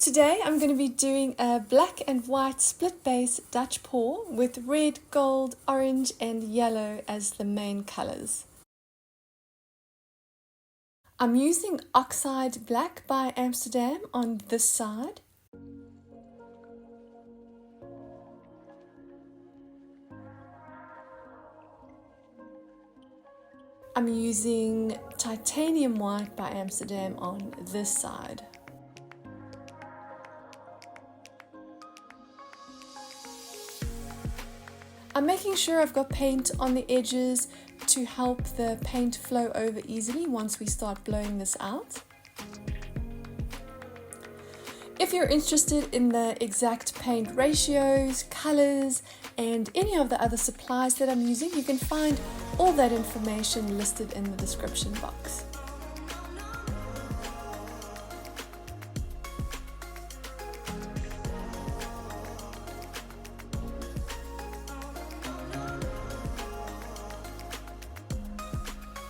Today I'm going to be doing a black and white split base Dutch pour with red, gold, orange and yellow as the main colours. I'm using Oxide Black by Amsterdam on this side. I'm using Titanium White by Amsterdam on this side. I'm making sure I've got paint on the edges to help the paint flow over easily once we start blowing this out. If you're interested in the exact paint ratios, colors, and any of the other supplies that I'm using, you can find all that information listed in the description box.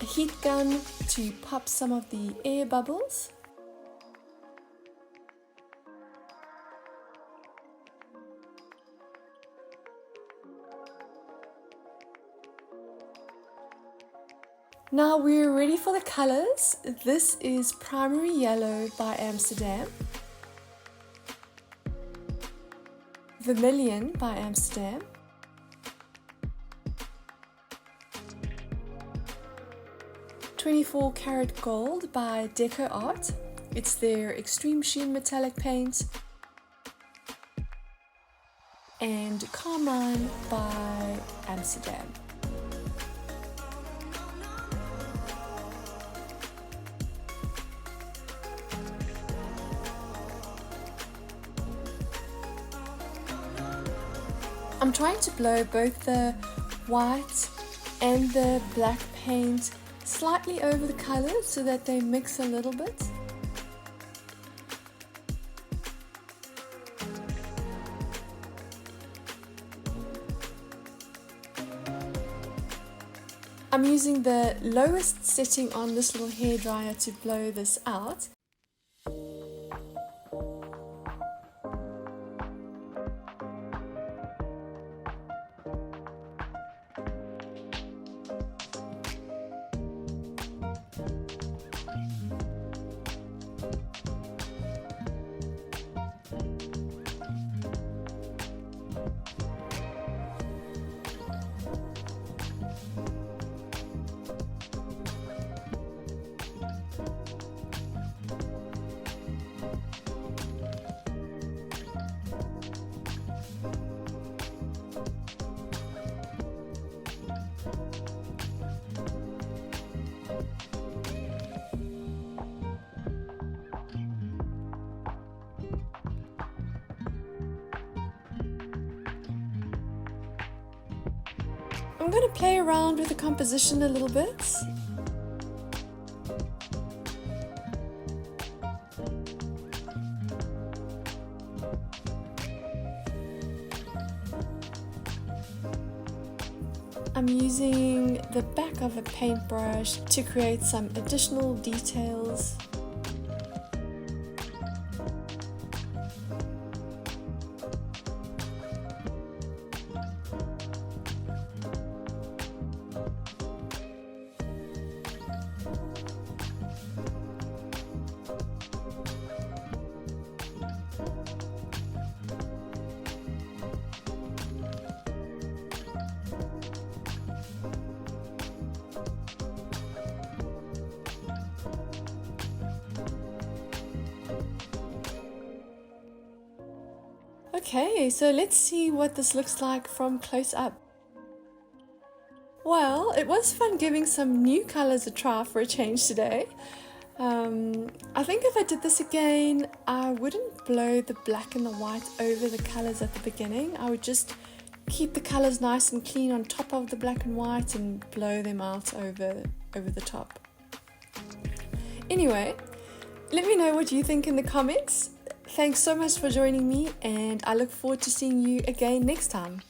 A heat gun to pop some of the air bubbles. Now we're ready for the colors. This is Primary Yellow by Amsterdam, Vermilion by Amsterdam, .24 Karat Gold by Deco Art. It's their Extreme Sheen Metallic paint. And Carmine by Amsterdam. I'm trying to blow both the white and the black paint slightly over the colors so that they mix a little bit. I'm using the lowest setting on this little hairdryer to blow this out. I'm going to play around with the composition a little bit. I'm using the back of a paintbrush to create some additional details. Okay, so let's see what this looks like from close up. Well, it was fun giving some new colors a try for a change today. I think if I did this again, I wouldn't blow the black and the white over the colors at the beginning. I would just keep the colors nice and clean on top of the black and white and blow them out over the top. Anyway, let me know what you think in the comments. Thanks so much for joining me, and I look forward to seeing you again next time.